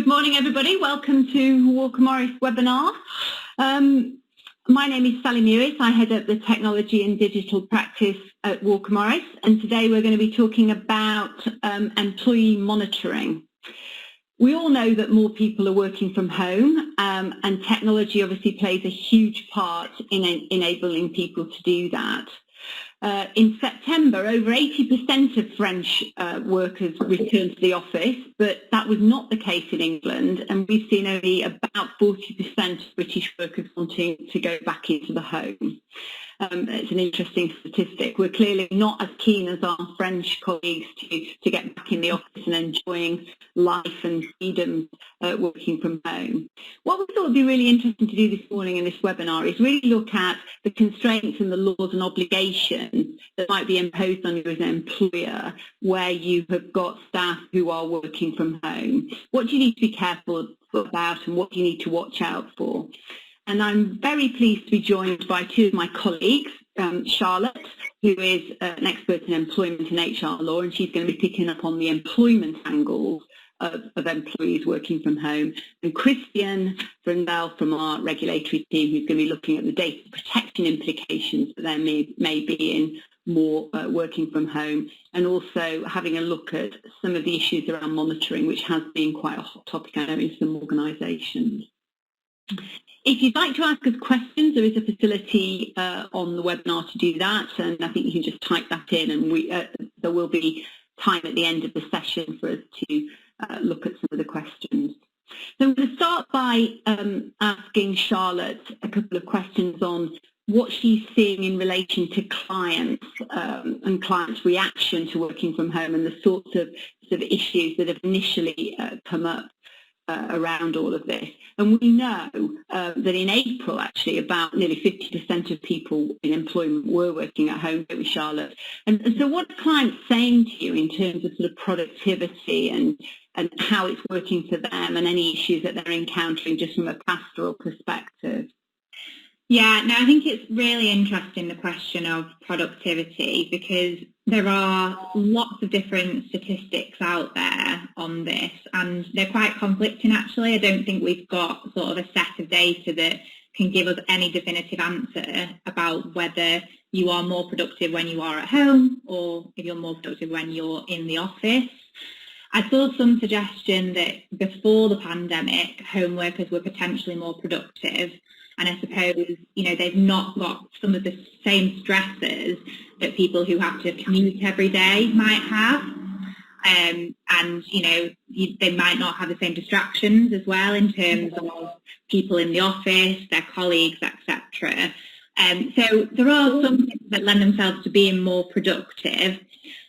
Good morning, everybody. Welcome to Walker Morris webinar. My name is Sally Mewies. I head up the technology and digital practice at Walker Morris, and today we're going to be talking about employee monitoring. We all know that more people are working from home, and technology obviously plays a huge part in enabling people to do that. In September, over 80% of French workers returned to the office, but that was not the case in England, and we've seen only about 40% of British workers wanting to go back into the home. It's an interesting statistic. We're clearly not as keen as our French colleagues to get back in the office and enjoying life and freedom working from home. What we thought would be really interesting to do this morning in this webinar is really look at the constraints and the laws and obligations that might be imposed on you as an employer where you have got staff who are working from home. What do you need to be careful about and what do you need to watch out for? And I'm very pleased to be joined by two of my colleagues, Charlotte, who is an expert in employment and HR law, and she's going to be picking up on the employment angles of employees working from home, and Christian Brundell from our regulatory team, who's going to be looking at the data protection implications that there may be in more working from home, and also having a look at some of the issues around monitoring, which has been quite a hot topic, I know, in some organisations. If you'd like to ask us questions, there is a facility on the webinar to do that, and I think you can just type that in, and there will be time at the end of the session for us to look at some of the questions. So I'm going to start by asking Charlotte a couple of questions on what she's seeing in relation to clients and clients' reaction to working from home and the sorts of issues that have initially come up around all of this. And we know that in April, actually, about nearly 50% of people in employment were working at home with Charlotte. And so what are clients saying to you in terms of sort of productivity and how it's working for them and any issues that they're encountering just from a pastoral perspective? Yeah, no, I think it's really interesting, the question of productivity, because there are lots of different statistics out there on this, and they're quite conflicting, actually. I don't think we've got sort of a set of data that can give us any definitive answer about whether you are more productive when you are at home or if you're more productive when you're in the office. I saw some suggestion that before the pandemic, home workers were potentially more productive. And I suppose, you know, they've not got some of the same stresses that people who have to commute every day might have. And, you know, they might not have the same distractions as well in terms of people in the office, their colleagues, etc. So there are some things that lend themselves to being more productive.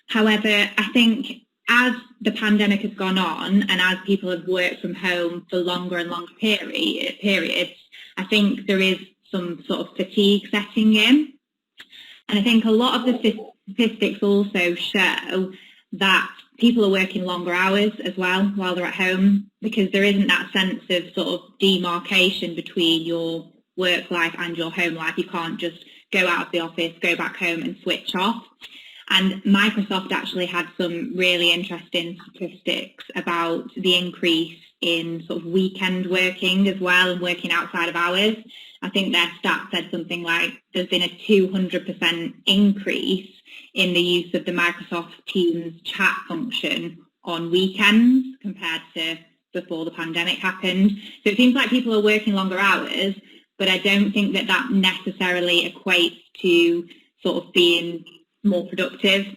However, I think as the pandemic has gone on and as people have worked from home for longer and longer periods, I think there is some sort of fatigue setting in. And I think a lot of the statistics also show that people are working longer hours as well while they're at home, because there isn't that sense of sort of demarcation between your work life and your home life. You can't just go out of the office, go back home and switch off. And Microsoft actually had some really interesting statistics about the increase in sort of weekend working as well and working outside of hours. I think their stat said something like there's been a 200% increase in the use of the Microsoft Teams chat function on weekends compared to before the pandemic happened. So it seems like people are working longer hours, but I don't think that that necessarily equates to sort of being more productive.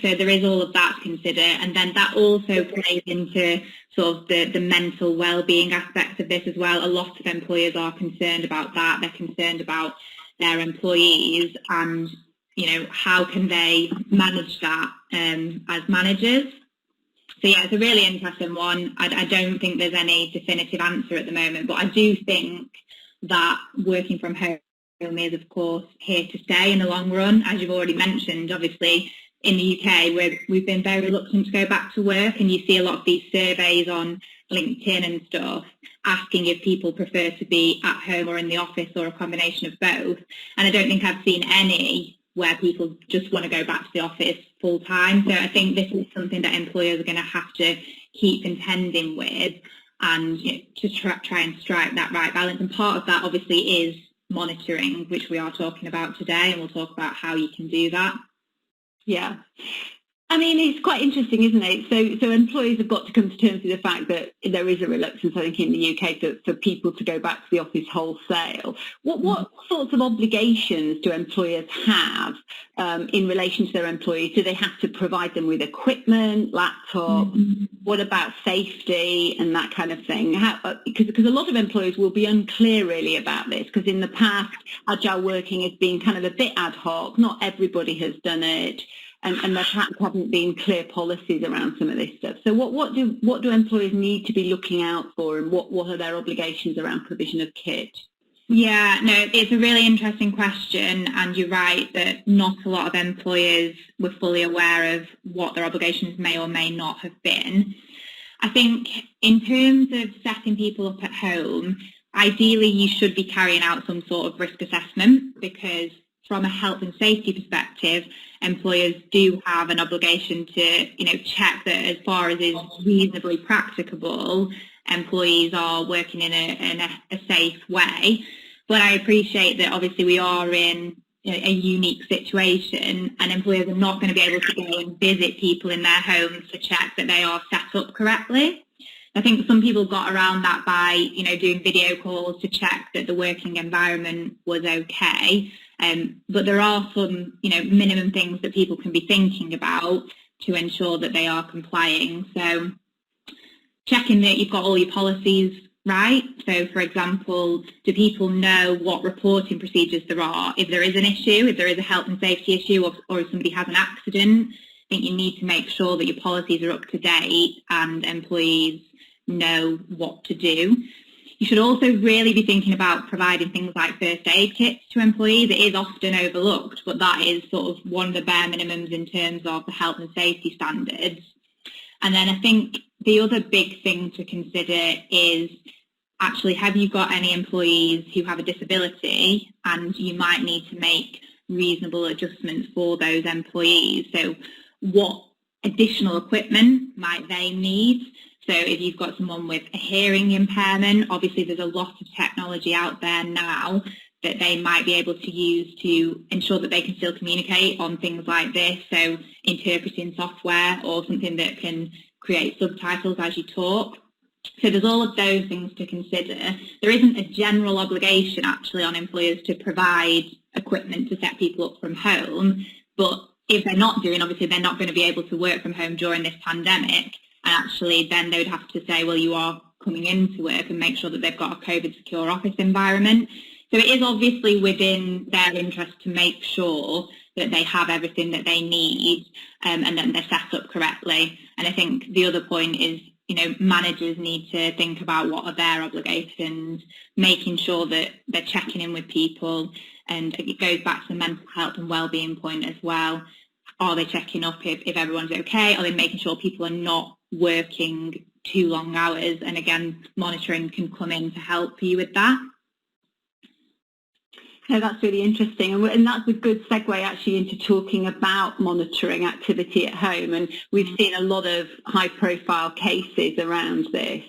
So there is all of that to consider, and then that also plays into sort of the mental well-being aspects of this as well. A lot of employers are concerned about that. They're concerned about their employees and, you know, how can they manage that as managers. So yeah, it's a really interesting one. I don't think there's any definitive answer at the moment, but I do think that working from home is, of course, here to stay in the long run. As you've already mentioned, obviously, in the UK, we've been very reluctant to go back to work, and you see a lot of these surveys on LinkedIn and stuff asking if people prefer to be at home or in the office or a combination of both. And I don't think I've seen any where people just want to go back to the office full time. So I think this is something that employers are going to have to keep contending with, and to try and strike that right balance. And part of that obviously is monitoring, which we are talking about today, and we'll talk about how you can do that. Yeah. I mean, it's quite interesting, isn't it? So employers have got to come to terms with the fact that there is a reluctance, I think, in the UK for people to go back to the office wholesale. What sorts of obligations do employers have in relation to their employees? Do they have to provide them with equipment, laptops? Mm-hmm. What about safety and that kind of thing? Because a lot of employers will be unclear really about this, because in the past, agile working has been kind of a bit ad hoc. Not everybody has done it. And there perhaps haven't been clear policies around some of this stuff. So what do employers need to be looking out for, and what are their obligations around provision of kit? Yeah, no, it's a really interesting question, and you're right that not a lot of employers were fully aware of what their obligations may or may not have been. I think in terms of setting people up at home, ideally you should be carrying out some sort of risk assessment, because from a health and safety perspective, employers do have an obligation to, check that as far as is reasonably practicable, employees are working in a safe way. But I appreciate that obviously we are in a unique situation, and employers are not going to be able to go and visit people in their homes to check that they are set up correctly. I think some people got around that by, doing video calls to check that the working environment was okay. But there are some, minimum things that people can be thinking about to ensure that they are complying. So checking that you've got all your policies right. So, for example, do people know what reporting procedures there are? If there is an issue, if there is a health and safety issue, or if somebody has an accident, I think you need to make sure that your policies are up to date and employees know what to do. You should also really be thinking about providing things like first aid kits to employees. It is often overlooked, but that is sort of one of the bare minimums in terms of the health and safety standards. And then I think the other big thing to consider is actually, have you got any employees who have a disability, and you might need to make reasonable adjustments for those employees. So what additional equipment might they need? So if you've got someone with a hearing impairment, obviously there's a lot of technology out there now that they might be able to use to ensure that they can still communicate on things like this. So interpreting software or something that can create subtitles as you talk. So there's all of those things to consider. There isn't a general obligation actually on employers to provide equipment to set people up from home, but if they're not doing, obviously they're not going to be able to work from home during this pandemic. And actually then they would have to say, well, you are coming into work, and make sure that they've got a COVID secure office environment. So it is obviously within their interest to make sure that they have everything that they need, and that they're set up correctly. And I think the other point is, managers need to think about what are their obligations, making sure that they're checking in with people. And it goes back to the mental health and wellbeing point as well. Are they checking up if everyone's okay? Are they making sure people are not working too long hours? And again, monitoring can come in to help you with that. No, that's really interesting, and that's a good segue actually into talking about monitoring activity at home. And we've seen a lot of high-profile cases around this.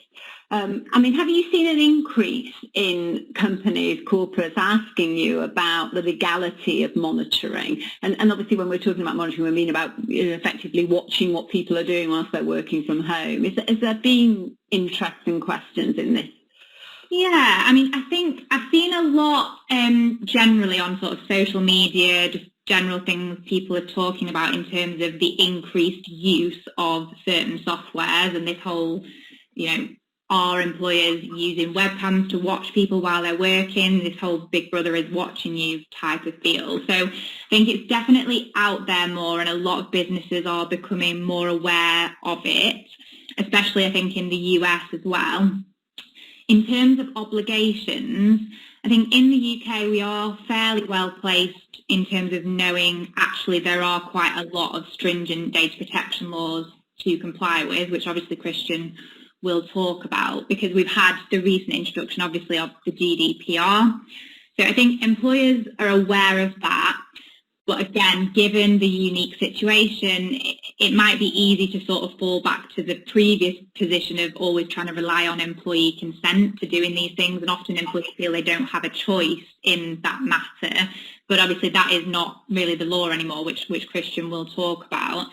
Have you seen an increase in companies, corporates asking you about the legality of monitoring? And obviously when we're talking about monitoring, we mean about effectively watching what people are doing whilst they're working from home. Has there been interesting questions in this? Yeah, I think I've seen a lot generally on sort of social media, just general things people are talking about in terms of the increased use of certain softwares, and this whole, are employers using webcams to watch people while they're working, this whole Big Brother is watching you type of feel. So I think it's definitely out there more, and a lot of businesses are becoming more aware of it, especially I think in the US as well. In terms of obligations, I think in the UK we are fairly well placed in terms of knowing actually there are quite a lot of stringent data protection laws to comply with, which obviously Christian will talk about, because we've had the recent introduction obviously of the Gdpr. So I think employers are aware of that. But again, given the unique situation, it might be easy to sort of fall back to the previous position of always trying to rely on employee consent to doing these things. And often employees feel they don't have a choice in that matter. But obviously that is not really the law anymore, which Christian will talk about.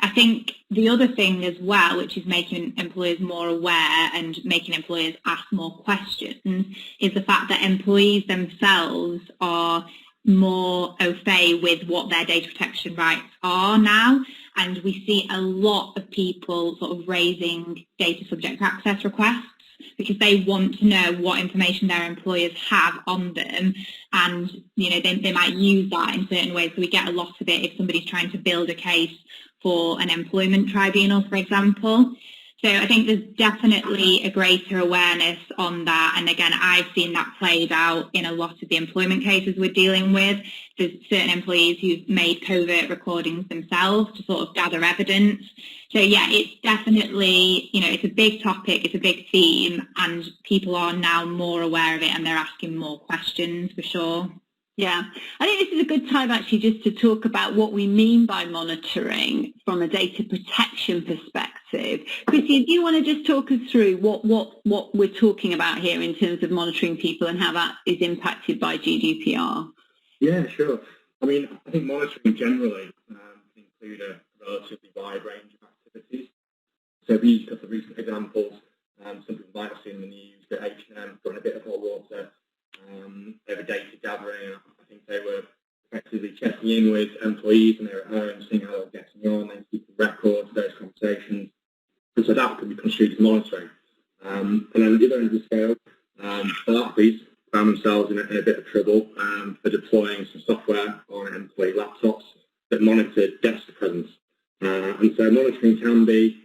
I think the other thing as well, which is making employers more aware and making employers ask more questions, is the fact that employees themselves are more au fait with what their data protection rights are now. And we see a lot of people sort of raising data subject access requests because they want to know what information their employers have on them, and they might use that in certain ways. So we get a lot of it if somebody's trying to build a case for an employment tribunal, for example. So I think there's definitely a greater awareness on that. And again, I've seen that played out in a lot of the employment cases we're dealing with. There's certain employees who've made covert recordings themselves to sort of gather evidence. So yeah, it's definitely, it's a big topic, it's a big theme, and people are now more aware of it and they're asking more questions for sure. Yeah, I think this is a good time actually just to talk about what we mean by monitoring from a data protection perspective. Christian, do you want to just talk us through what we're talking about here in terms of monitoring people and how that is impacted by GDPR? Yeah, sure. I mean, I think monitoring generally can include a relatively wide range of activities. So we use a couple of recent examples. Some people might have seen in the news that H&M got in a bit of hot water over data gathering. I think they were effectively checking in with employees and they were at home, seeing how they were getting on, and keeping records of those conversations. And so that could be construed as monitoring. And then at the other end of the scale, Barclays found themselves in a bit of trouble for deploying some software on employee laptops that monitored desk presence. And so monitoring can be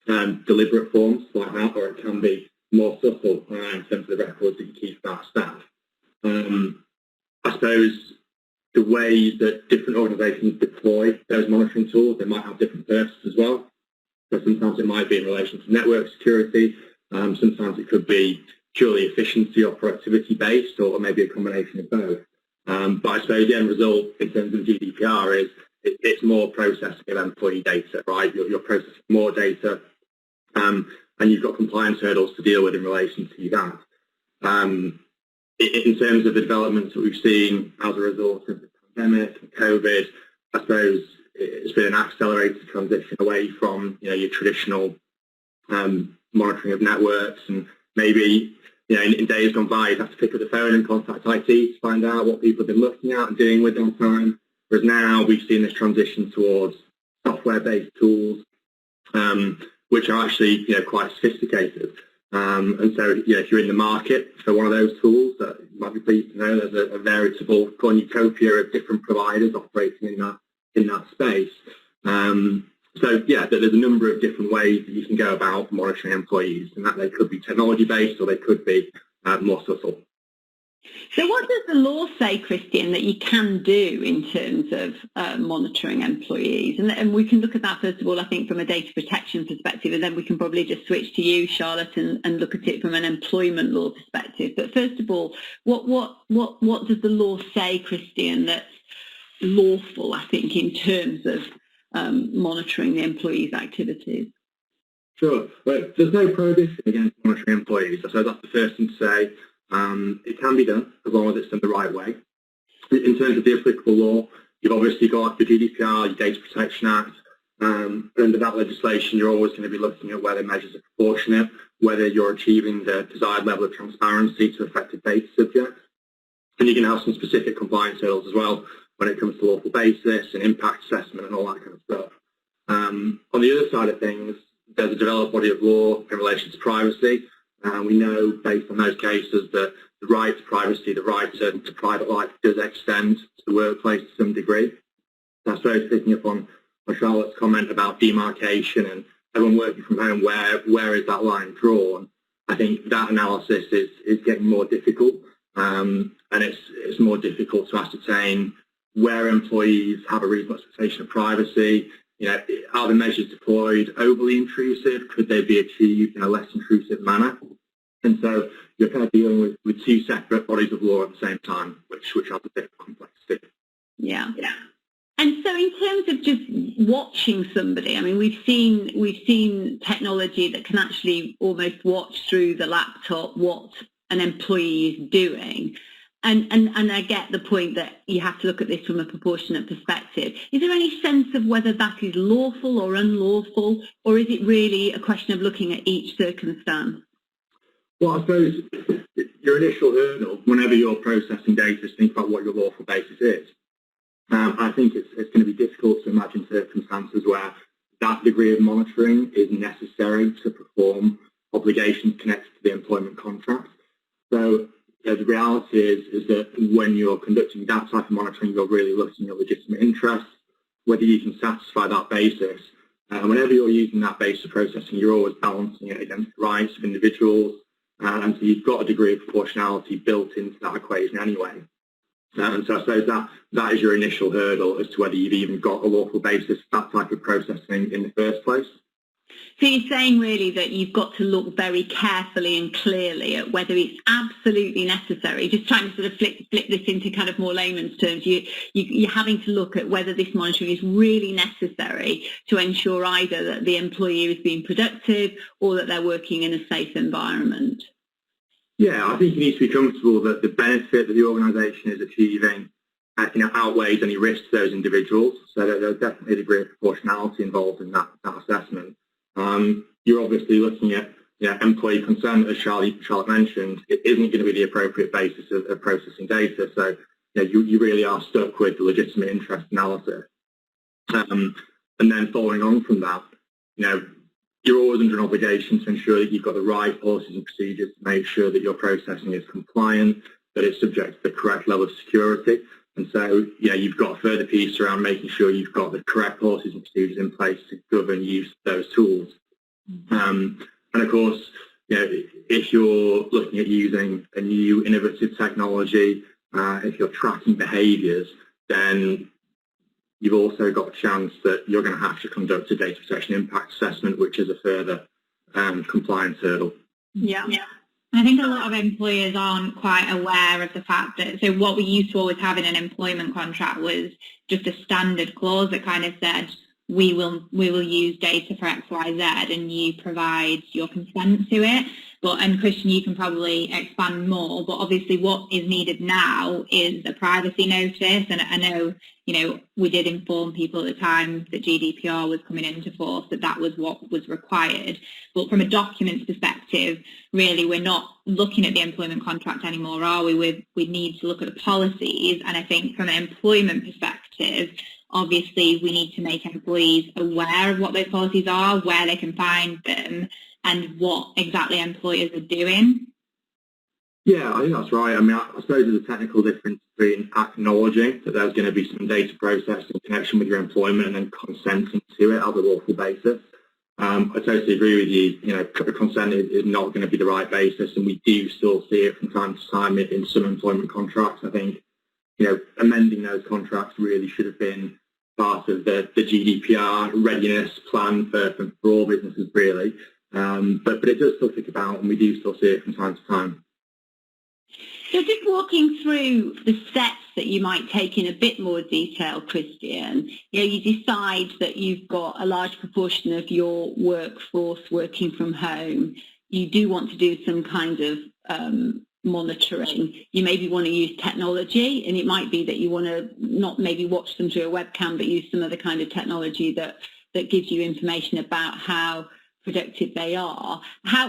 deliberate forms like that, or it can be more subtle in terms of the records that you keep about staff. I suppose the way that different organisations deploy those monitoring tools, they might have different purposes as well. So sometimes it might be in relation to network security. Sometimes it could be purely efficiency or productivity based, or maybe a combination of both. But I suppose the end result in terms of GDPR is it's more processing of employee data, right? You're processing more data, and you've got compliance hurdles to deal with in relation to that. In terms of the developments that we've seen as a result of the pandemic and COVID, I suppose it's been an accelerated transition away from your traditional monitoring of networks, and maybe in days gone by you'd have to pick up the phone and contact IT to find out what people have been looking at and doing with their time. Whereas now we've seen this transition towards software-based tools, which are actually quite sophisticated. And so if you're in the market for one of those tools, you might be pleased to know there's a veritable cornucopia of different providers operating in that space. So yeah, there's a number of different ways that you can go about monitoring employees, and that they could be technology-based or they could be more subtle. So what does the law say, Christian, that you can do in terms of monitoring employees? And we can look at that, first of all, I think, from a data protection perspective, and then we can probably just switch to you, Charlotte, and look at it from an employment law perspective. But first of all, what does the law say, Christian, that's lawful, I think, in terms of monitoring the employees' activities? Sure. Well, there's no prohibition against monitoring employees. So that's the first thing to say. It can be done as long as it's done the right way. In terms of the applicable law, you've obviously got your GDPR, your Data Protection Act. Under that legislation, you're always going to be looking at whether measures are proportionate, whether you're achieving the desired level of transparency to affected data subjects. And you can have some specific compliance hurdles as well when it comes to lawful basis and impact assessment and all that kind of stuff. On the other side of things, there's a developed body of law in relation to privacy. We know, based on those cases, that the right to privacy, the right to private life does extend to the workplace to some degree. I suppose picking up on Charlotte's comment about demarcation and everyone working from home, where is that line drawn? I think that analysis is getting more difficult, and it's more difficult to ascertain where employees have a reasonable expectation of privacy. Are the measures deployed overly intrusive? Could they be achieved in a less intrusive manner? And so you're kind of dealing with two separate bodies of law at the same time, which has a bit of complexity. Yeah. so in terms of just watching somebody, I mean, we've seen technology that can actually almost watch through the laptop what an employee is doing. And I get the point that you have to look at this from a proportionate perspective. Is there any sense of whether that is lawful or unlawful, or is it really a question of looking at each circumstance? Well, I suppose your initial hurdle, whenever you're processing data, is think about what your lawful basis is. I think it's going to be difficult to imagine circumstances where that degree of monitoring is necessary to perform obligations connected to the employment contract. So the reality is that when you're conducting that type of monitoring, you're really looking at legitimate interests, whether you can satisfy that basis. And whenever you're using that base of processing, you're always balancing it against the rights of individuals. And so you've got a degree of proportionality built into that equation anyway. And so I suppose that is your initial hurdle as to whether you've even got a lawful basis for that type of processing in the first place. So you're saying really that you've got to look very carefully and clearly at whether it's absolutely necessary, just trying to sort of flip this into kind of more layman's terms. You're having to look at whether this monitoring is really necessary to ensure either that the employee is being productive or that they're working in a safe environment. Yeah, I think you need to be comfortable that the benefit that the organisation is achieving outweighs any risk to those individuals. So there's definitely a degree of proportionality involved in that assessment. You're obviously looking at employee consent, as Charlotte mentioned. It isn't going to be the appropriate basis of processing data. So you really are stuck with the legitimate interest analysis. And then following on from that, you're always under an obligation to ensure that you've got the right policies and procedures to make sure that your processing is compliant, that it's subject to the correct level of security. And so, you've got a further piece around making sure you've got the correct policies and procedures in place to govern use of those tools. And of course, if you're looking at using a new innovative technology, if you're tracking behaviours, then you've also got a chance that you're going to have to conduct a data protection impact assessment, which is a further compliance hurdle. Yeah. I think a lot of employers aren't quite aware of the fact that, so what we used to always have in an employment contract was just a standard clause that kind of said, we will use data for X, Y, Z, and you provide your consent to it. And Christian, you can probably expand more, but obviously what is needed now is a privacy notice. And I know, we did inform people at the time that Gdpr was coming into force that was what was required. But from a documents perspective, really, we're not looking at the employment contract anymore, are we? We need to look at the policies. And I think from an employment perspective, obviously we need to make employees aware of what those policies are, where they can find them, and what exactly employers are doing. Yeah, I think that's right. I mean, I suppose there's a technical difference between acknowledging that there's going to be some data processed in connection with your employment and then consenting to it as a lawful basis. I totally agree with you. Consent is not going to be the right basis, and we do still see it from time to time in some employment contracts. I think, amending those contracts really should have been part of the GDPR readiness plan for all businesses, really. But it does still stick about, and we do still see it from time to time. So just walking through the steps that you might take in a bit more detail, Christian, you decide that you've got a large proportion of your workforce working from home. You do want to do some kind of monitoring. You maybe want to use technology, and it might be that you want to not maybe watch them through a webcam, but use some other kind of technology that gives you information about how productive they are.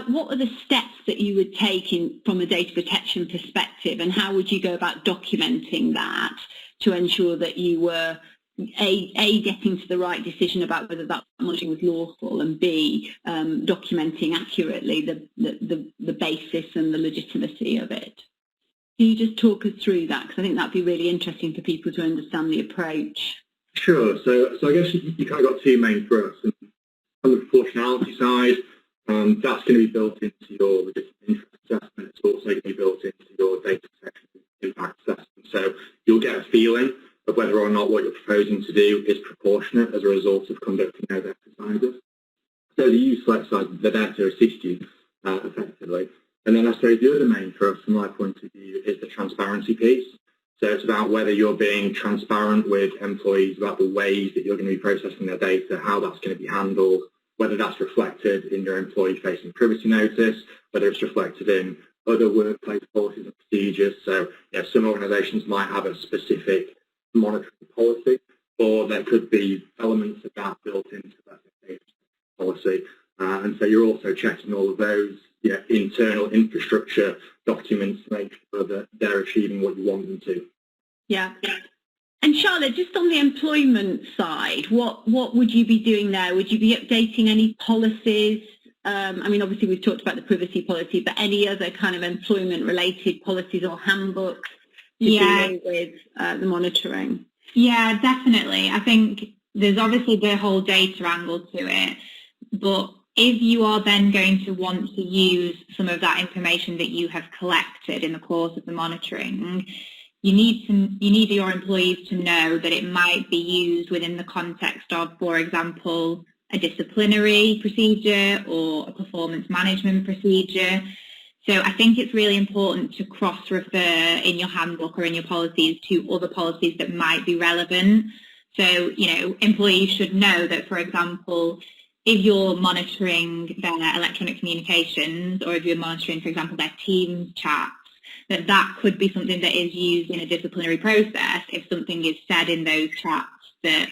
What are the steps that you would take from a data protection perspective, and how would you go about documenting that to ensure that you were A, getting to the right decision about whether that monitoring was lawful, and B, documenting accurately the basis and the legitimacy of it? Can you just talk us through that? Because I think that'd be really interesting for people to understand the approach. Sure. So I guess you kind of got two main thrusts. On the proportionality side, that's going to be built into your legitimate interest assessment. It's also going to be built into your data protection impact assessment. So you'll get a feeling of whether or not what you're proposing to do is proportionate as a result of conducting those exercises. So the useful exercises, they're there to assist you effectively. And then I suppose the other main thrust from my point of view is the transparency piece. So it's about whether you're being transparent with employees about the ways that you're going to be processing their data, how that's going to be handled, whether that's reflected in your employee-facing privacy notice, whether it's reflected in other workplace policies and procedures. So some organisations might have a specific monitoring policy, or there could be elements of that built into that data policy. And so you're also checking all of those internal infrastructure documents to make sure that they're achieving what you want them to. Yeah. And Charlotte, just on the employment side, what would you be doing there? Would you be updating any policies? I mean, obviously we've talked about the privacy policy, but any other kind of employment-related policies or handbooks to deal with the monitoring? Yeah, definitely. I think there's obviously the whole data angle to it, but if you are then going to want to use some of that information that you have collected in the course of the monitoring, you need your employees to know that it might be used within the context of, for example, a disciplinary procedure or a performance management procedure. So I think it's really important to cross-refer in your handbook or in your policies to other policies that might be relevant. So, employees should know that, for example, if you're monitoring their electronic communications, or if you're monitoring, for example, their Teams chats, that could be something that is used in a disciplinary process if something is said in those chats that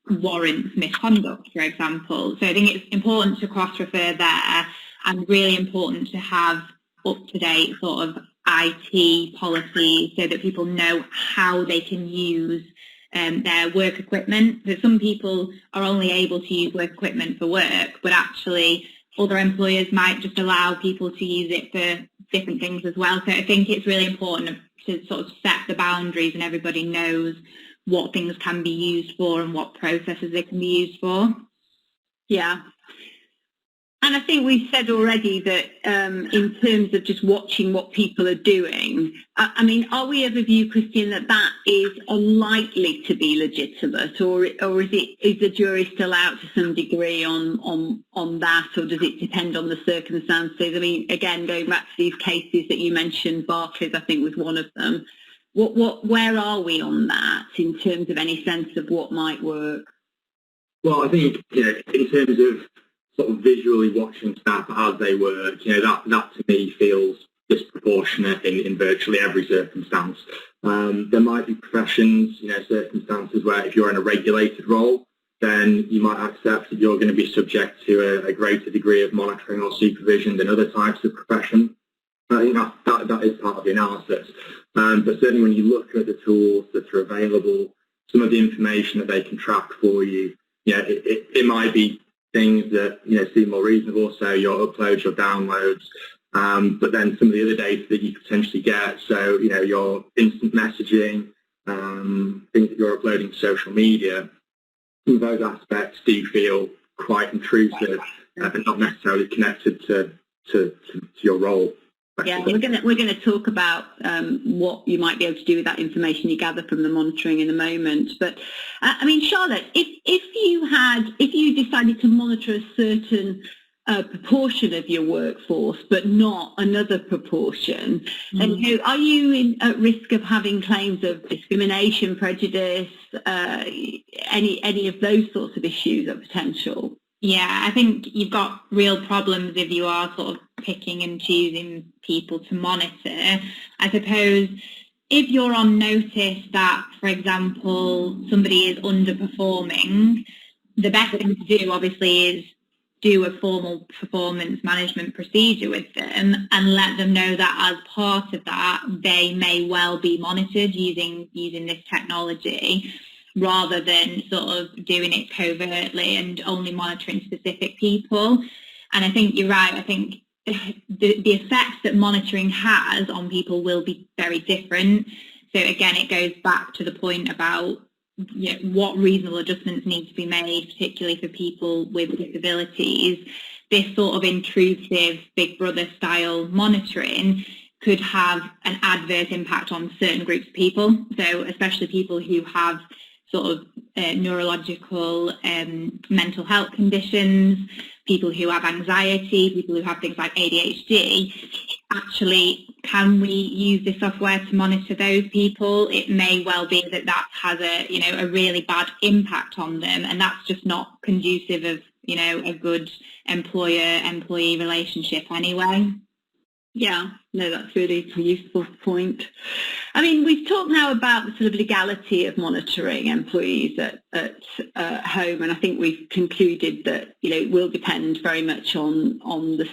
warrants misconduct, for example. So I think it's important to cross-refer there, and really important to have up-to-date sort of IT policies so that people know how they can use their work equipment. That some people are only able to use work equipment for work, but actually other employers might just allow people to use it for different things as well. So I think it's really important to sort of set the boundaries and everybody knows what things can be used for and what processes they can be used for. Yeah. And I think we've said already that in terms of just watching what people are doing, I mean, are we of the view, Christian, that is unlikely to be legitimate, or is the jury still out to some degree on that, or does it depend on the circumstances? I mean, again, going back to these cases that you mentioned, Barclays, I think was one of them. Where are we on that in terms of any sense of what might work? Well, I think in terms of sort of visually watching staff as they work, that to me feels disproportionate in virtually every circumstance. There might be professions, circumstances where if you're in a regulated role, then you might accept that you're going to be subject to a greater degree of monitoring or supervision than other types of profession. I think that is part of the analysis. But certainly when you look at the tools that are available, some of the information that they can track for you, it might be things that seem more reasonable, so your uploads, your downloads, but then some of the other data that you potentially get, so your instant messaging, things that you're uploading to social media, some of those aspects do feel quite intrusive and not necessarily connected to your role. Yeah, we're going to talk about what you might be able to do with that information you gather from the monitoring in a moment. But I mean, Charlotte, if you decided to monitor a certain proportion of your workforce, but not another proportion, then are you at risk of having claims of discrimination, prejudice, any of those sorts of issues of potential? Yeah, I think you've got real problems if you are sort of picking and choosing people to monitor. I suppose if you're on notice that, for example, somebody is underperforming, the best thing to do obviously is do a formal performance management procedure with them and let them know that as part of that, they may well be monitored using this technology, rather than sort of doing it covertly and only monitoring specific people. And I think you're right. I think the effects that monitoring has on people will be very different. So again, it goes back to the point about what reasonable adjustments need to be made, particularly for people with disabilities. This sort of intrusive Big Brother style monitoring could have an adverse impact on certain groups of people. So especially people who have sort of neurological mental health conditions, people who have anxiety, people who have things like ADHD. actually, can we use this software to monitor those people? It may well be that that has a really bad impact on them, and that's just not conducive of a good employer-employee relationship anyway. Yeah, no, that's really a useful point. I mean, we've talked now about the sort of legality of monitoring employees at home, and I think we've concluded that it will depend very much on the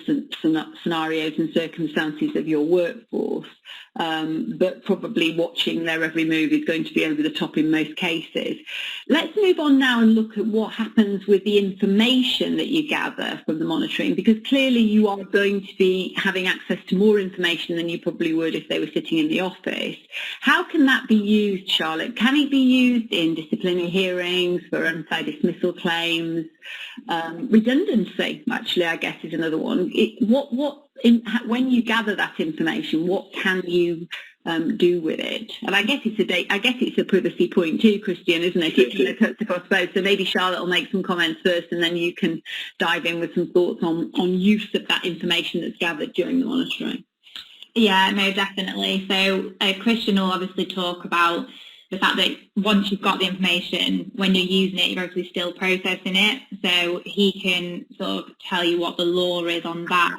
scenarios and circumstances of your workforce, but probably watching their every move is going to be over the top in most cases. Let's move on now and look at what happens with the information that you gather from the monitoring, because clearly you are going to be having access to more information than you probably would if they were sitting in the office. How can that be used, Charlotte? Can it be used in disciplinary hearings, for unfair dismissal claims? Redundancy, actually, I guess, is another one. When you gather that information, what can you do with it? And I guess it's a privacy point too, Christian, isn't it? It cuts across both. So maybe Charlotte will make some comments first, and then you can dive in with some thoughts on use of that information that's gathered during the monitoring. Yeah, no, definitely. So Christian will obviously talk about the fact that once you've got the information, when you're using it, you're obviously still processing it. So he can sort of tell you what the law is on that.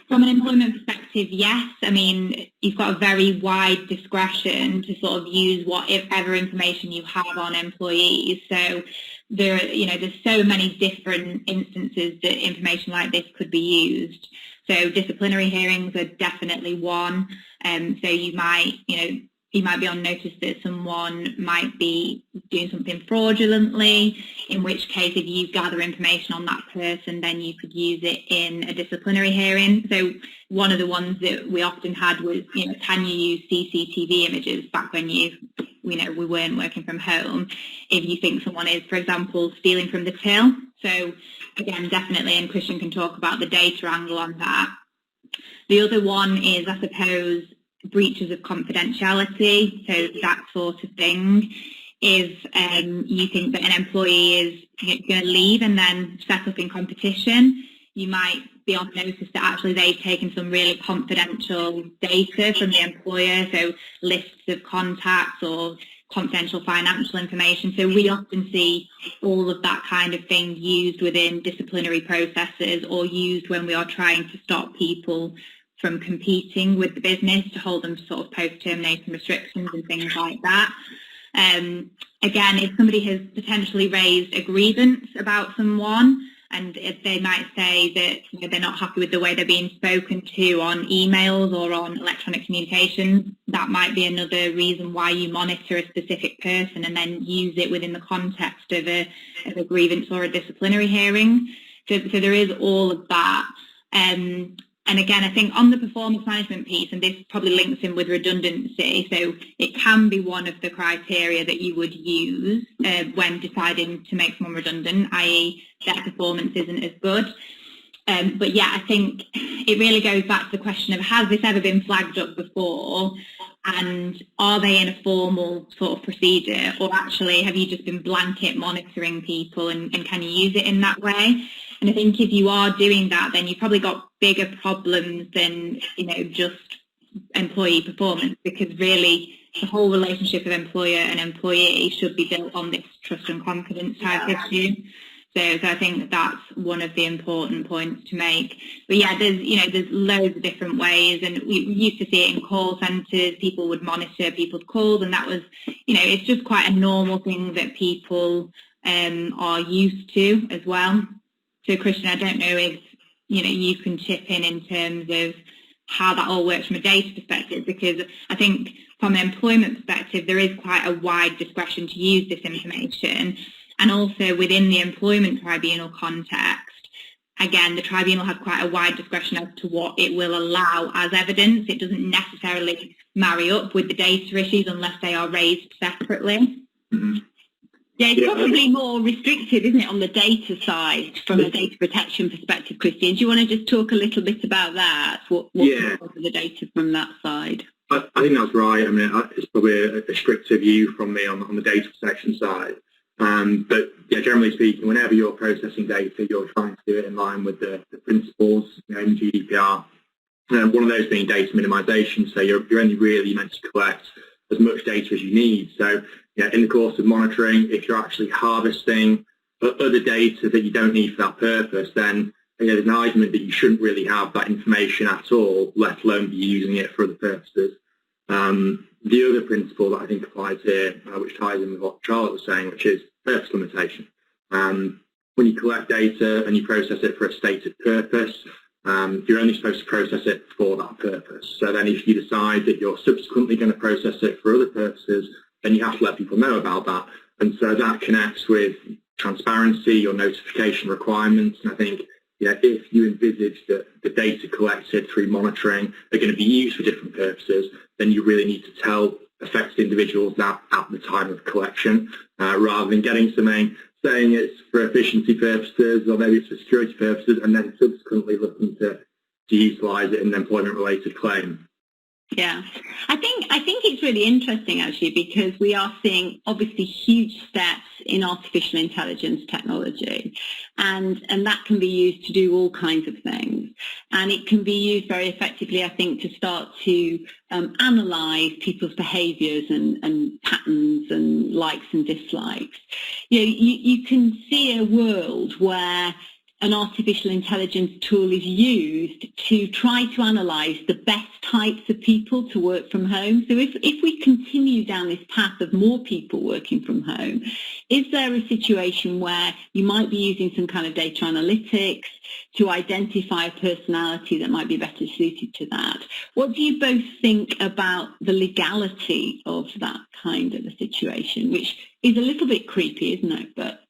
From an employment perspective, yes. I mean, you've got a very wide discretion to sort of use whatever information you have on employees. So there's so many different instances that information like this could be used. So disciplinary hearings are definitely one. So you might be on notice that someone might be doing something fraudulently, in which case if you gather information on that person, then you could use it in a disciplinary hearing. So one of the ones that we often had was, can you use CCTV images back when we weren't working from home, if you think someone is, for example, stealing from the till. So again, definitely, and Christian can talk about the data angle on that. The other one is, I suppose, breaches of confidentiality, so that sort of thing. If you think that an employee is going to leave and then set up in competition, you might be on notice that actually they've taken some really confidential data from the employer, so lists of contacts or confidential financial information. So we often see all of that kind of thing used within disciplinary processes, or used when we are trying to stop people from competing with the business, to hold them to sort of post-termination restrictions and things like that. Again, if somebody has potentially raised a grievance about someone, and if they might say that they're not happy with the way they're being spoken to on emails or on electronic communications, that might be another reason why you monitor a specific person and then use it within the context of a grievance or a disciplinary hearing. So there is all of that. And again, I think on the performance management piece, and this probably links in with redundancy, so it can be one of the criteria that you would use when deciding to make someone redundant, i.e. their performance isn't as good. But yeah, I think it really goes back to the question of, has this ever been flagged up before? And are they in a formal sort of procedure, or actually have you just been blanket monitoring people, and can you use it in that way? And I think if you are doing that, then you've probably got bigger problems than, just employee performance, because really the whole relationship of employer and employee should be built on this trust and confidence type issue. So I think that's one of the important points to make. But yeah, there's loads of different ways, and we used to see it in call centres. People would monitor people's calls, and that was, it's just quite a normal thing that people are used to as well. So Christian, I don't know if you can chip in terms of how that all works from a data perspective, because I think from an employment perspective, there is quite a wide discretion to use this information. And also within the employment tribunal context, again, the tribunal has quite a wide discretion as to what it will allow as evidence. It doesn't necessarily marry up with the data issues unless they are raised separately. Mm-hmm. Yeah, it's probably more restricted, isn't it, on the data side, from a data protection perspective, Christian? Do you want to just talk a little bit about that? What the data from that side? I think that's right. I mean, it's probably a stricter view from me on the data protection side. But yeah, generally speaking, whenever you're processing data, you're trying to do it in line with the principles in GDPR. One of those being data minimization. So you're only really meant to collect as much data as you need. So in the course of monitoring, if you're actually harvesting other data that you don't need for that purpose, then there's an argument that you shouldn't really have that information at all, let alone be using it for other purposes. The other principle that I think applies here, which ties in with what Charlotte was saying, which is purpose limitation. When you collect data and you process it for a stated purpose, you're only supposed to process it for that purpose. So then if you decide that you're subsequently going to process it for other purposes, then you have to let people know about that. And so that connects with transparency or notification requirements. And I think if you envisage that the data collected through monitoring are going to be used for different purposes, then you really need to tell affected individuals that at the time of collection, rather than getting something saying it's for efficiency purposes or maybe it's for security purposes and then subsequently looking to utilise it in an employment-related claim. Yeah, I think it's really interesting actually, because we are seeing obviously huge steps in artificial intelligence technology, and that can be used to do all kinds of things, and it can be used very effectively, I think, to start to analyse people's behaviours and patterns and likes and dislikes. You can see a world where an artificial intelligence tool is used to try to analyse the best types of people to work from home. So if we continue down this path of more people working from home, is there a situation where you might be using some kind of data analytics to identify a personality that might be better suited to that? What do you both think about the legality of that kind of a situation, which is a little bit creepy, isn't it? But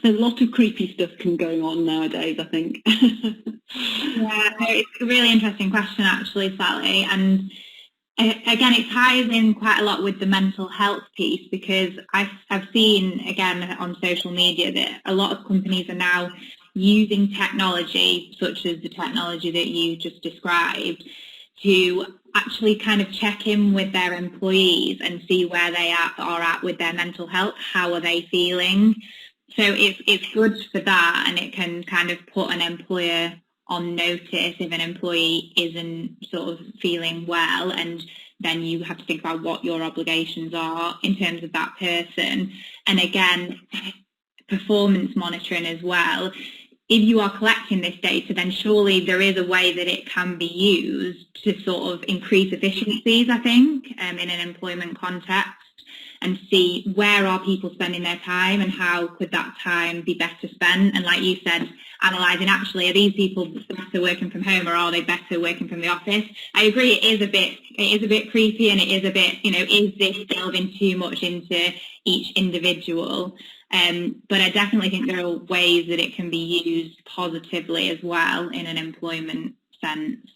there's a lot of creepy stuff going on nowadays, I think. Yeah, it's a really interesting question, actually, Sally. And again, it ties in quite a lot with the mental health piece, because I've seen, again, on social media that a lot of companies are now using technology, such as the technology that you just described, to actually kind of check in with their employees and see where they are at with their mental health. How are they feeling? So it's good for that, and it can kind of put an employer on notice if an employee isn't sort of feeling well, and then you have to think about what your obligations are in terms of that person. And again, performance monitoring as well. If you are collecting this data, then surely there is a way that it can be used to sort of increase efficiencies, I think, in an employment context, and see where are people spending their time and how could that time be better spent. And like you said, analysing actually, are these people better working from home or are they better working from the office? I agree, it is a bit creepy, and it is a bit, is this delving too much into each individual? But I definitely think there are ways that it can be used positively as well in an employment sense.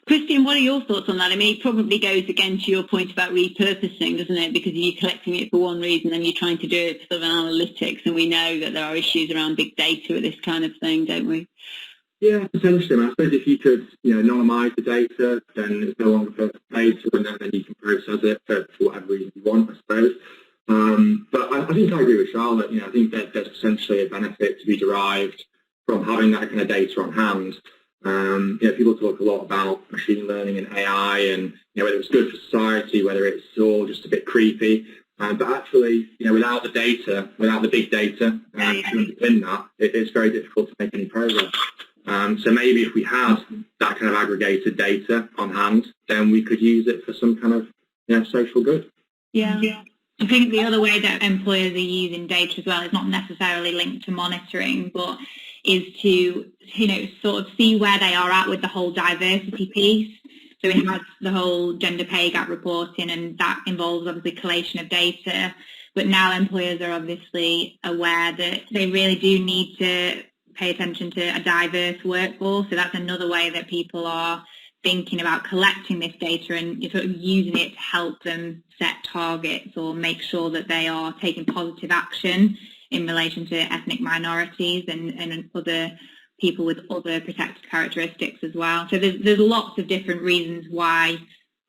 Christian, what are your thoughts on that? I mean, it probably goes again to your point about repurposing, doesn't it? Because you're collecting it for one reason and you're trying to do it for sort of analytics, and we know that there are issues around big data with this kind of thing, don't we? Yeah, potentially. I suppose if you could, anonymise the data, then it's no longer personal data, and then you can process it for whatever reason you want, I suppose. But I think I agree with Charlotte. I think that there's essentially a benefit to be derived from having that kind of data on hand. People talk a lot about machine learning and AI, and whether it's good for society, whether it's all just a bit creepy. But actually, without the data, without the big data, to underpin that, it's very difficult to make any progress. So maybe if we had that kind of aggregated data on hand, then we could use it for some kind of social good. Yeah. I think the other way that employers are using data as well is not necessarily linked to monitoring, but is to, sort of see where they are at with the whole diversity piece. So it has the whole gender pay gap reporting, and that involves obviously collation of data. But now employers are obviously aware that they really do need to pay attention to a diverse workforce. So that's another way that people are thinking about collecting this data and sort of using it to help them set targets or make sure that they are taking positive action in relation to ethnic minorities and other people with other protected characteristics as well. So there's lots of different reasons why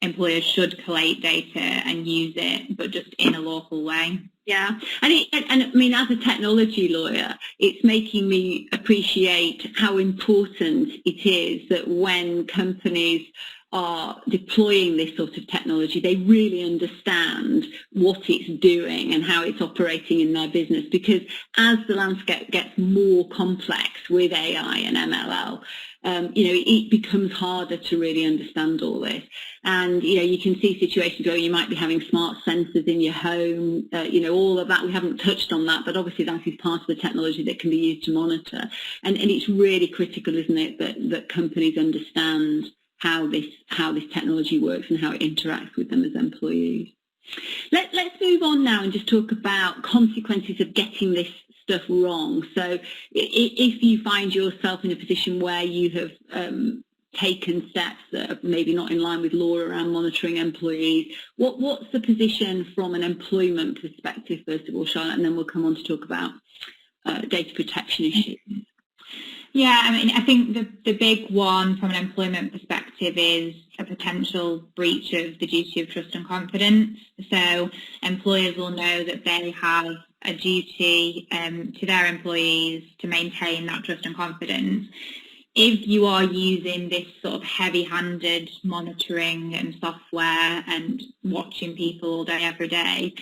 employers should collate data and use it, but just in a lawful way. Yeah, and I mean, as a technology lawyer, it's making me appreciate how important it is that when companies are deploying this sort of technology, they really understand what it's doing and how it's operating in their business. Because as the landscape gets more complex with AI and MLL, it becomes harder to really understand all this. And, you can see situations where you might be having smart sensors in your home, all of that. We haven't touched on that, but obviously that is part of the technology that can be used to monitor. And it's really critical, isn't it, that companies understand how this technology works and how it interacts with them as employees. Let's move on now and just talk about consequences of getting this stuff wrong. So if you find yourself in a position where you have taken steps that are maybe not in line with law around monitoring employees, what's the position from an employment perspective, first of all, Charlotte, and then we'll come on to talk about data protection issues. Yeah, I mean, I think the big one from an employment perspective is a potential breach of the duty of trust and confidence. So employers will know that they have a duty to their employees to maintain that trust and confidence. If you are using this sort of heavy-handed monitoring and software and watching people all day, every day,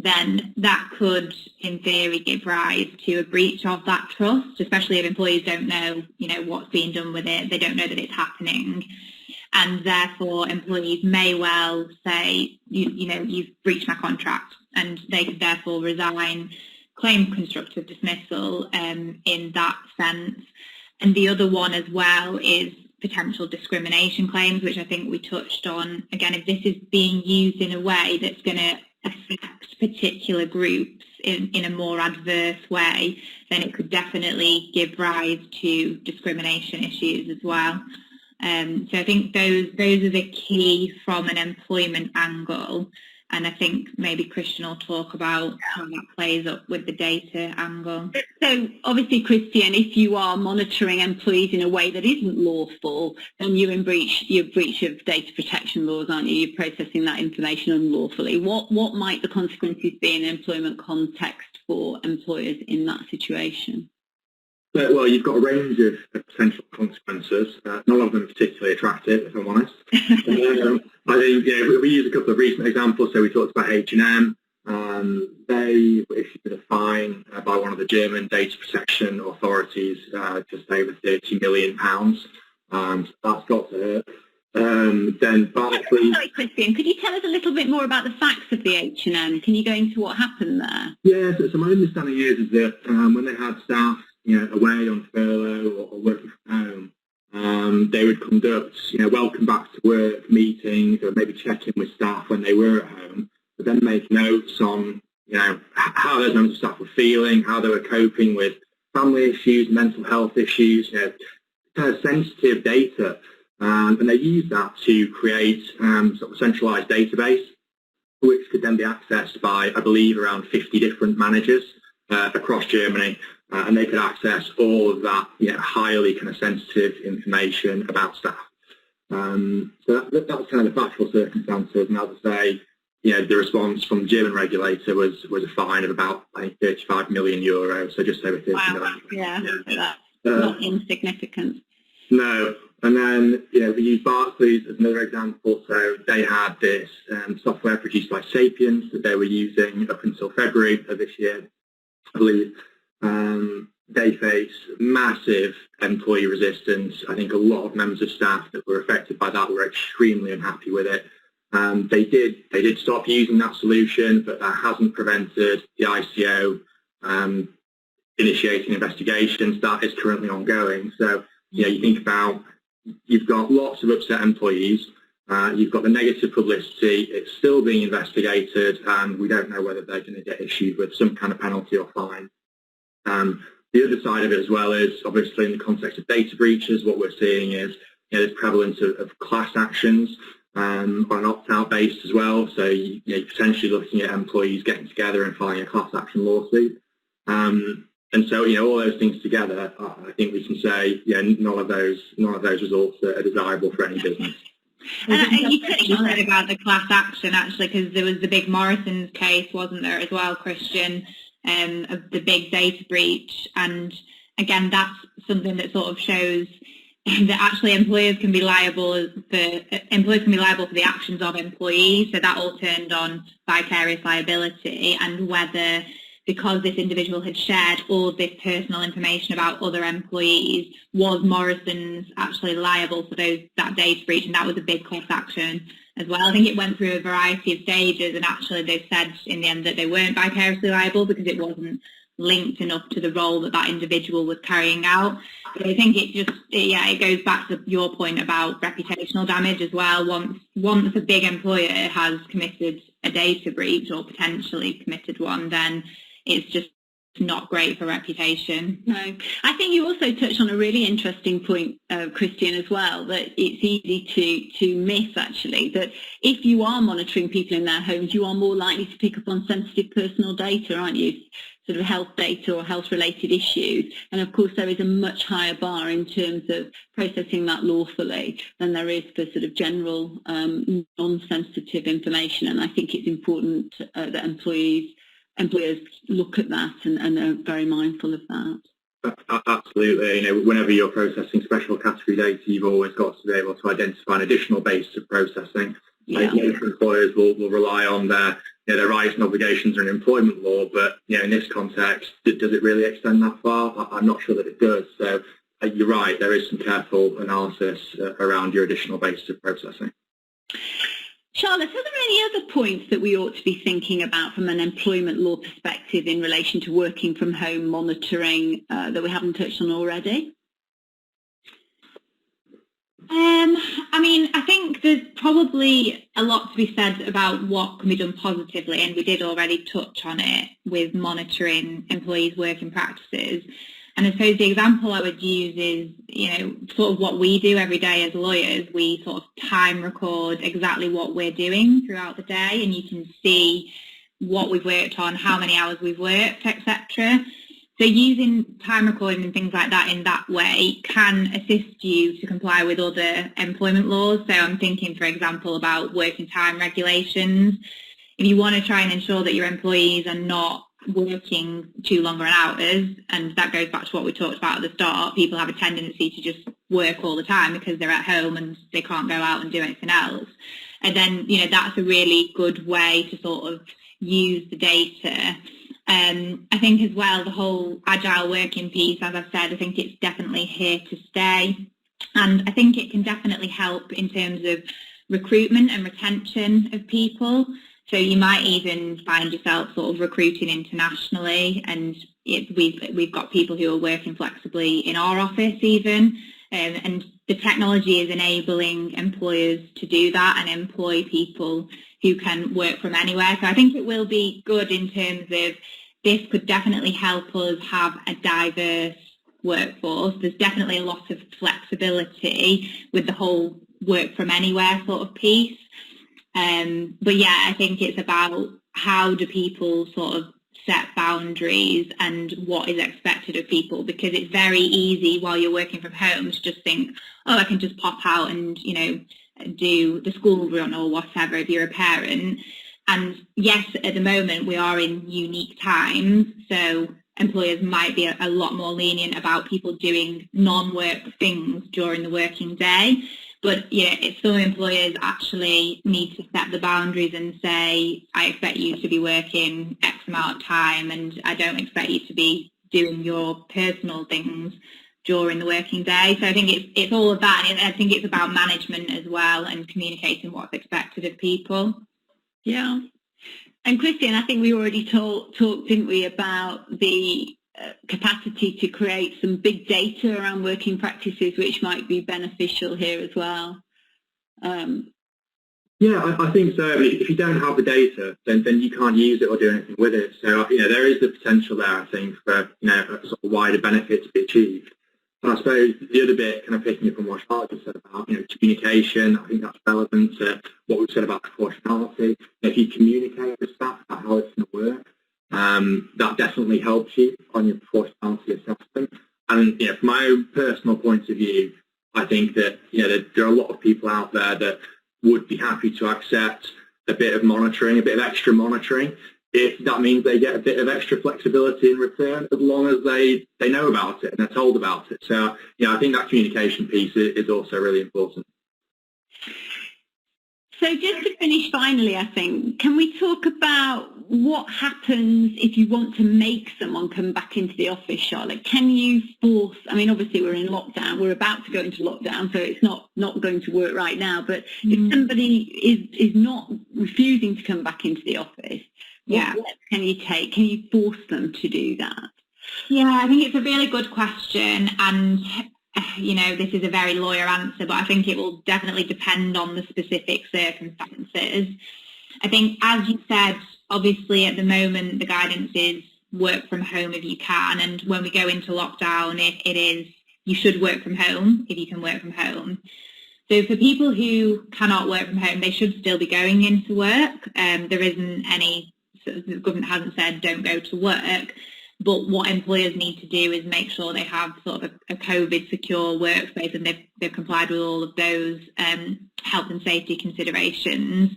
then that could, in theory, give rise to a breach of that trust, especially if employees don't know, what's being done with it. They don't know that it's happening. And therefore, employees may well say, you've breached my contract, and they could therefore resign, claim constructive dismissal in that sense. And the other one as well is potential discrimination claims, which I think we touched on. Again, if this is being used in a way that's going to affect particular groups in a more adverse way, then it could definitely give rise to discrimination issues as well. So I think those are the key from an employment angle. And I think maybe Christian will talk about how that plays up with the data angle. So obviously, Christian, if you are monitoring employees in a way that isn't lawful, then you're in breach of data protection laws, aren't you? You're processing that information unlawfully. What might the consequences be in an employment context for employers in that situation? Well, you've got a range of potential consequences. None of them particularly attractive, if I'm honest. I think we use a couple of recent examples. So we talked about H&M. They were issued a fine by one of the German data protection authorities, just over £30 million. So that's got to hurt. Then Barclays. Sorry, Christian, could you tell us a little bit more about the facts of the H&M? Can you go into what happened there? Yeah, so my understanding is that when they had staff away on furlough or working from home, they would conduct, welcome back to work meetings or maybe check in with staff when they were at home, but then make notes on, how those members of staff were feeling, how they were coping with family issues, mental health issues, kind of sensitive data. And they used that to create sort of a centralised database, which could then be accessed by, I believe, around 50 different managers across Germany. And they could access all of that, highly kind of sensitive information about staff. So that's kind of the factual circumstances. And as I say, the response from the German regulator was a fine of about, I think, €35 million, so just over 30 million. Yeah, that's not insignificant. No. And then, we use Barclays as another example. So they had this software produced by Sapiens that they were using up until February of this year, I believe. They face massive employee resistance. I think a lot of members of staff that were affected by that were extremely unhappy with it. They did stop using that solution, but that hasn't prevented the ICO initiating investigations. That is currently ongoing. So, you think about, you've got lots of upset employees. You've got the negative publicity. It's still being investigated, and we don't know whether they're going to get issued with some kind of penalty or fine. The other side of it as well is, obviously, in the context of data breaches, what we're seeing is there's prevalence of class actions on an opt-out basis as well. So you're potentially looking at employees getting together and filing a class action lawsuit. And so, all those things together, I think we can say, none of those results are desirable for any business. And you touched on it about the class action, actually, because there was the big Morrison's case, wasn't there, as well, Christian, of the big data breach. And again, that's something that sort of shows that actually employers can be liable for the actions of employees. So that all turned on vicarious liability, and whether, because this individual had shared all of this personal information about other employees, was Morrison's actually liable for that data breach, and that was a big class action as well. I think it went through a variety of stages, and actually they said in the end that they weren't vicariously liable because it wasn't linked enough to the role that individual was carrying out. But I think it goes back to your point about reputational damage as well. Once a big employer has committed a data breach or potentially committed one, then it's just not great for reputation. No. I think you also touched on a really interesting point, Christian, as well, that it's easy to miss, actually, that if you are monitoring people in their homes, you are more likely to pick up on sensitive personal data, aren't you? Sort of health data or health-related issues. And of course, there is a much higher bar in terms of processing that lawfully than there is for sort of general non-sensitive information. And I think it's important that employers look at that and are very mindful of that. Absolutely. Whenever you're processing special category data, you've always got to be able to identify an additional basis of processing. Yeah. Employers will rely on their rights and obligations under employment law, but in this context, does it really extend that far? I'm not sure that it does. So you're right, there is some careful analysis around your additional basis of processing. Charlotte, are there any other points that we ought to be thinking about from an employment law perspective in relation to working from home monitoring that we haven't touched on already? I think there's probably a lot to be said about what can be done positively, and we did already touch on it with monitoring employees' working practices. And I suppose the example I would use is, sort of what we do every day as lawyers. We sort of time record exactly what we're doing throughout the day, and you can see what we've worked on, how many hours we've worked, etc. So using time recording and things like that in that way can assist you to comply with other employment laws. So I'm thinking, for example, about working time regulations. If you want to try and ensure that your employees are not working too long hours, and that goes back to what we talked about at the start, people have a tendency to just work all the time because they're at home and they can't go out and do anything else. And then, that's a really good way to sort of use the data. I think as well, the whole agile working piece, as I've said, I think it's definitely here to stay. And I think it can definitely help in terms of recruitment and retention of people. So you might even find yourself sort of recruiting internationally, and we've got people who are working flexibly in our office even, and the technology is enabling employers to do that and employ people who can work from anywhere. So I think it will be good in terms of this could definitely help us have a diverse workforce. There's definitely a lot of flexibility with the whole work from anywhere sort of piece. But yeah, I think it's about how do people sort of set boundaries and what is expected of people, because it's very easy while you're working from home to just think, oh, I can just pop out and, do the school run or whatever if you're a parent. And yes, at the moment we are in unique times, so employers might be a lot more lenient about people doing non-work things during the working day. But if some employers actually need to set the boundaries and say, I expect you to be working X amount of time and I don't expect you to be doing your personal things during the working day. So I think it's all of that. And I think it's about management as well and communicating what's expected of people. Yeah. And Christian, I think we already talked, didn't we, about the capacity to create some big data around working practices, which might be beneficial here as well. Yeah, I think so. If you don't have the data, then you can't use it or do anything with it. So, there is the potential there, I think, for, a sort of wider benefit to be achieved. And I suppose the other bit, kind of picking up on what Charlotte just said about, communication, I think that's relevant to what we've said about proportionality. If you communicate with staff about how it's going to work, that definitely helps you on your proportionality assessment. And from my own personal point of view, I think that there are a lot of people out there that would be happy to accept a bit of monitoring, a bit of extra monitoring, if that means they get a bit of extra flexibility in return, as long as they know about it and they're told about it. So, I think that communication piece is also really important. So just to finish finally, I think, can we talk about what happens if you want to make someone come back into the office, Charlotte? Can you force, I mean, obviously we're in lockdown, we're about to go into lockdown, so it's not going to work right now, but if somebody is not refusing to come back into the office, what steps can you take? Can you force them to do that? Yeah, I think it's a really good question, and this is a very lawyer answer, but I think it will definitely depend on the specific circumstances. I think, as you said, obviously at the moment the guidance is work from home if you can, and when we go into lockdown, it is you should work from home if you can work from home. So for people who cannot work from home, they should still be going into work. There isn't any, the government hasn't said don't go to work. But what employers need to do is make sure they have sort of a COVID secure workspace, and they've complied with all of those health and safety considerations.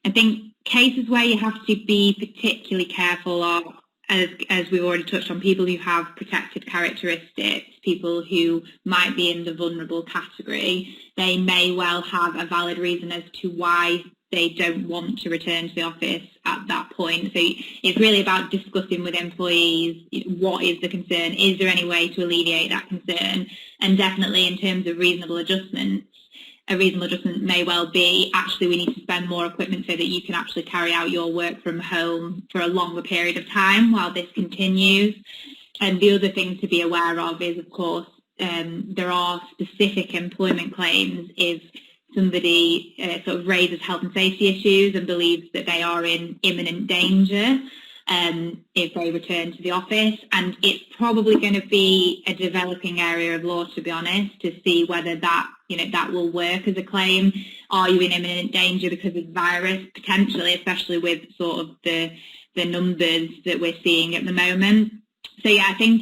I think cases where you have to be particularly careful are, as we've already touched on, people who have protected characteristics, people who might be in the vulnerable category. They may well have a valid reason as to why they don't want to return to the office at that point. So it's really about discussing with employees what is the concern, is there any way to alleviate that concern, and definitely in terms of reasonable adjustments, a reasonable adjustment may well be actually we need to spend more equipment so that you can actually carry out your work from home for a longer period of time while this continues. And the other thing to be aware of is, of course, there are specific employment claims if somebody sort of raises health and safety issues and believes that they are in imminent danger if they return to the office. And it's probably going to be a developing area of law, to be honest, to see whether that will work as a claim. Are you in imminent danger because of the virus? Potentially, especially with sort of the numbers that we're seeing at the moment. So yeah, I think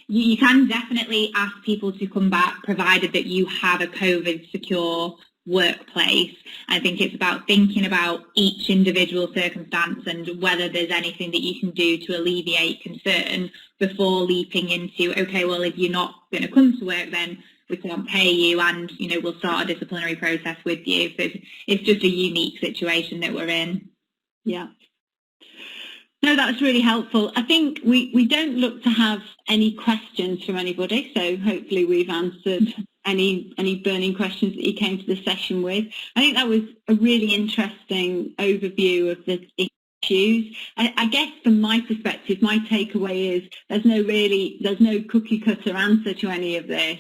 you can definitely ask people to come back, provided that you have a COVID secure workplace. I think it's about thinking about each individual circumstance and whether there's anything that you can do to alleviate concern before leaping into, okay, well, if you're not going to come to work, then we can't pay you and, we'll start a disciplinary process with you. So it's just a unique situation that we're in. Yeah. No, that's really helpful. I think we don't look to have any questions from anybody, so hopefully we've answered any burning questions that you came to the session with. I think that was a really interesting overview of the issues. I guess from my perspective, my takeaway is there's no cookie cutter answer to any of this.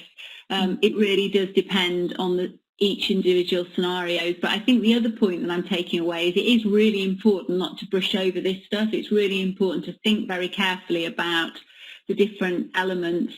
It really does depend on each individual scenarios. But I think the other point that I'm taking away is it is really important not to brush over this stuff. It's really important to think very carefully about the different elements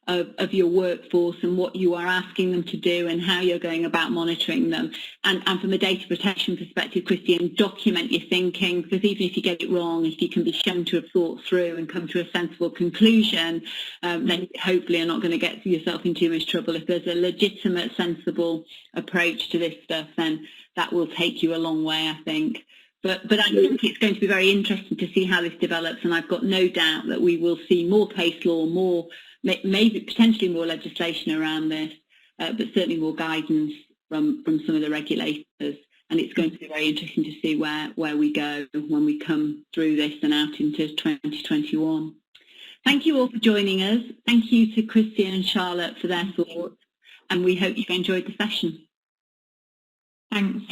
of your workforce and what you are asking them to do and how you're going about monitoring them. And from a data protection perspective, Christian, document your thinking, because even if you get it wrong, if you can be shown to have thought through and come to a sensible conclusion, then hopefully you're not going to get yourself in too much trouble. If there's a legitimate, sensible approach to this stuff, then that will take you a long way, I think. But I think it's going to be very interesting to see how this develops, and I've got no doubt that we will see more case law, maybe potentially more legislation around this, but certainly more guidance from some of the regulators. And it's going to be very interesting to see where we go when we come through this and out into 2021. Thank you all for joining us. Thank you to Christian and Charlotte for their thoughts, and we hope you've enjoyed the session. Thanks.